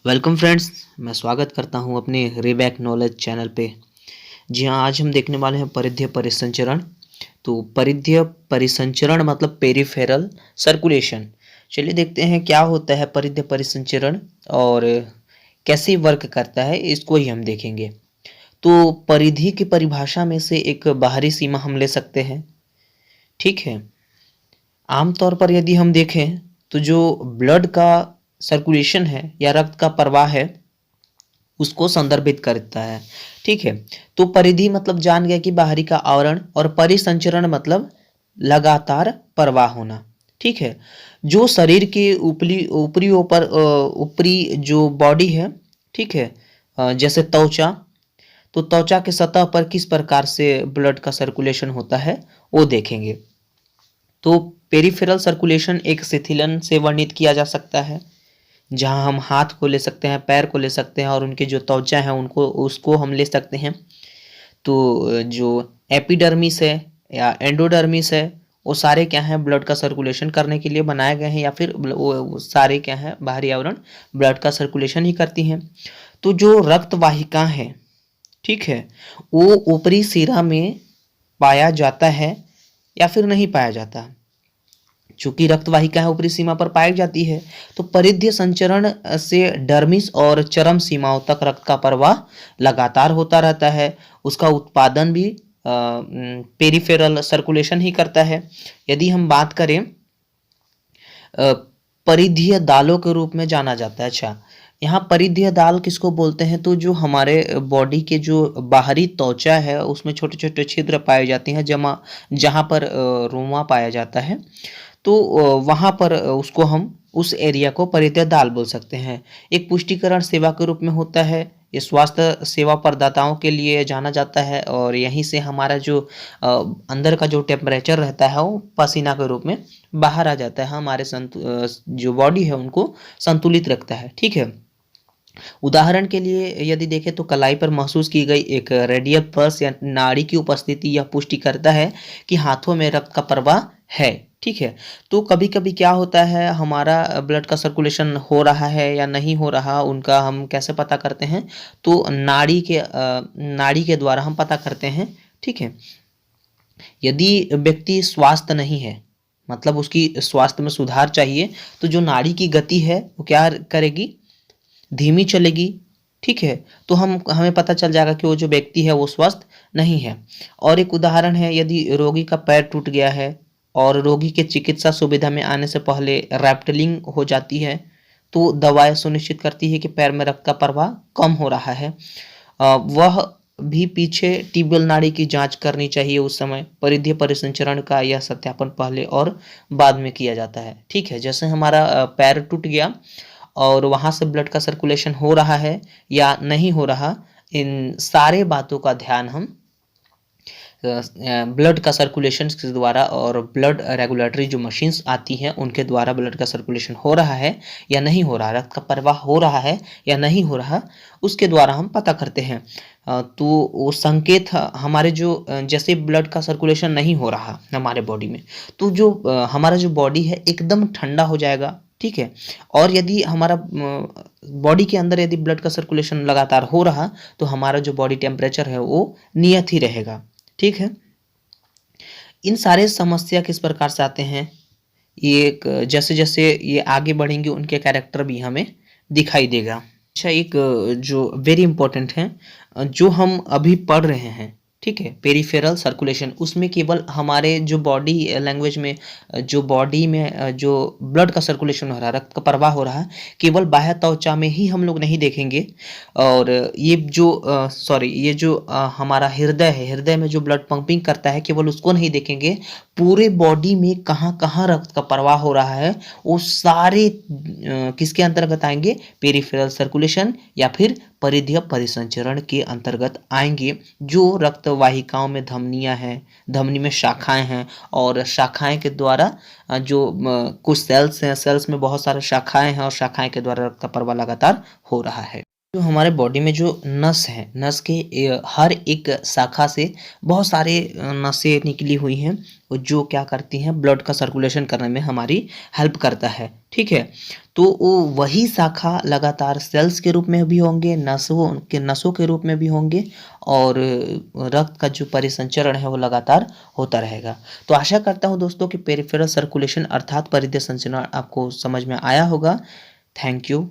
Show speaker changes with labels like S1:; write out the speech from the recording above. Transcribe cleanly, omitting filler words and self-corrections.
S1: Welcome friends, मैं स्वागत करता हूं अपने रीबैक नॉलेज चैनल पे। जी हाँ, आज हम देखने वाले हैं परिधीय परिसंचरण। तो परिधीय परिसंचरण मतलब पेरिफेरल सर्कुलेशन। चलिए देखते हैं क्या होता है परिधीय परिसंचरण और कैसे वर्क करता है, इसको ही हम देखेंगे। तो परिधि की परिभाषा में से एक बाहरी सीमा हम ले सकते हैं, ठीक है। आमतौर पर यदि हम देखें तो जो ब्लड का सर्कुलेशन है या रक्त का प्रवाह है उसको संदर्भित करता है, ठीक है। तो परिधि मतलब जान गया कि बाहरी का आवरण, और परिसंचरण मतलब लगातार प्रवाह होना, ठीक है। जो शरीर के ऊपरी जो बॉडी है, ठीक है, जैसे त्वचा, तो त्वचा के सतह पर किस प्रकार से ब्लड का सर्कुलेशन होता है वो देखेंगे। तो पेरिफेरल सर्कुलेशन एक शिथिलन से वर्णित किया जा सकता है, जहाँ हम हाथ को ले सकते हैं, पैर को ले सकते हैं और उनके जो त्वचा है उनको उसको हम ले सकते हैं। तो जो एपिडर्मिस है या एंडोडर्मिस है वो सारे क्या हैं, ब्लड का सर्कुलेशन करने के लिए बनाए गए हैं, या फिर वो सारे क्या हैं, बाहरी आवरण ब्लड का सर्कुलेशन ही करती हैं। तो जो रक्त वाहिका है, ठीक है, वो ऊपरी सिरा में पाया जाता है या फिर नहीं पाया जाता। चूंकि रक्त वाहिका है ऊपरी सीमा पर पाई जाती है, तो परिधीय संचरण से डर्मिस और चरम सीमाओं तक रक्त का प्रवाह लगातार होता रहता है। उसका उत्पादन भी पेरिफेरल सर्कुलेशन ही करता है। यदि हम बात करें परिधीय दालों के रूप में जाना जाता है। अच्छा, यहाँ परिधीय दाल किसको बोलते हैं, तो जो हमारे बॉडी के जो बाहरी त्वचा है उसमें छोटे छोटे छिद्र पाए जाते हैं, जहाँ पर रोमा पाया जाता है। तो वहाँ पर उसको हम उस एरिया को परिधीय दाल बोल सकते हैं। एक पुष्टिकरण सेवा के रूप में होता है। ये स्वास्थ्य सेवा प्रदाताओं के लिए जाना जाता है और यहीं से हमारा जो अंदर का जो टेम्परेचर रहता है वो पसीना के रूप में बाहर आ जाता है, हमारे जो बॉडी है उनको संतुलित रखता है, ठीक है। उदाहरण के लिए यदि देखें तो कलाई पर महसूस की गई एक रेडियल पल्स या नाड़ी की उपस्थिति यह पुष्टि करता है कि हाथों में रक्त का प्रवाह है, ठीक है। तो कभी कभी क्या होता है, हमारा ब्लड का सर्कुलेशन हो रहा है या नहीं हो रहा, उनका हम कैसे पता करते हैं, तो नाड़ी के द्वारा हम पता करते हैं, ठीक है। यदि व्यक्ति स्वस्थ नहीं है, मतलब उसकी स्वास्थ्य में सुधार चाहिए, तो जो नाड़ी की गति है वो क्या करेगी, धीमी चलेगी, ठीक है। तो हमें पता चल जाएगा कि वो जो व्यक्ति है वो स्वस्थ नहीं है। और एक उदाहरण है, यदि रोगी का पैर टूट गया है और रोगी के चिकित्सा सुविधा में आने से पहले रैप्टलिंग हो जाती है, तो दवाएं सुनिश्चित करती है कि पैर में रक्त का प्रवाह कम हो रहा है। वह भी पीछे टिबियल नाड़ी की जांच करनी चाहिए। उस समय परिधीय परिसंचरण का यह सत्यापन पहले और बाद में किया जाता है, ठीक है। जैसे हमारा पैर टूट गया और वहाँ से ब्लड का सर्कुलेशन हो रहा है या नहीं हो रहा, इन सारे बातों का ध्यान हम ब्लड का सर्कुलेशन के द्वारा और ब्लड रेगुलेटरी जो मशीन्स आती हैं उनके द्वारा ब्लड का सर्कुलेशन हो रहा है या नहीं हो रहा, रक्त का प्रवाह हो रहा है या नहीं हो रहा, उसके द्वारा हम पता करते हैं। तो वो संकेत हमारे जो जैसे ब्लड का सर्कुलेशन नहीं हो रहा हमारे बॉडी में, तो जो हमारा जो बॉडी है एकदम ठंडा हो जाएगा, ठीक है। और यदि हमारा बॉडी के अंदर यदि ब्लड का सर्कुलेशन लगातार हो रहा, तो हमारा जो बॉडी टेम्परेचर है वो नियत ही रहेगा, ठीक है। इन सारे समस्या किस प्रकार से आते हैं, ये एक जैसे जैसे ये आगे बढ़ेंगे उनके कैरेक्टर भी हमें दिखाई देगा। अच्छा, एक जो वेरी इंपॉर्टेंट है, जो हम अभी पढ़ रहे हैं, ठीक है, पेरिफेरल सर्कुलेशन, उसमें केवल हमारे जो बॉडी लैंग्वेज में जो बॉडी में जो ब्लड का सर्कुलेशन हो रहा है, रक्त का प्रवाह हो रहा है, केवल बाह्य त्वचा में ही हम लोग नहीं देखेंगे। और ये जो हमारा हृदय है, हृदय में जो ब्लड पंपिंग करता है, केवल उसको नहीं देखेंगे, पूरे बॉडी में कहाँ कहाँ रक्त का प्रवाह हो रहा है वो सारे किसके अंतर्गत आएंगे, पेरिफेरल सर्कुलेशन या फिर परिधीय परिसंचरण के अंतर्गत आएंगे। जो रक्त वाहिकाओं में धमनियां हैं, धमनी में शाखाएं हैं, और शाखाएं के द्वारा जो कुछ सेल्स हैं, सेल्स में बहुत सारे शाखाएं हैं और शाखाएं के द्वारा रक्त का प्रवाह लगातार हो रहा है। जो हमारे बॉडी में जो नस है, नस के हर एक शाखा से बहुत सारे नसें निकली हुई हैं और जो क्या करती हैं ब्लड का सर्कुलेशन करने में हमारी हेल्प करता है, ठीक है? तो वो वही शाखा लगातार सेल्स के रूप में भी होंगे, नसों के रूप में भी होंगे और रक्त का जो परिसंचरण है वो लगातार होता रहेगा। तो आशा करता हूँ दोस्तों कि पेरिफेरल सर्कुलेशन अर्थात परिधीय संचरण आपको समझ में आया होगा। Thank you.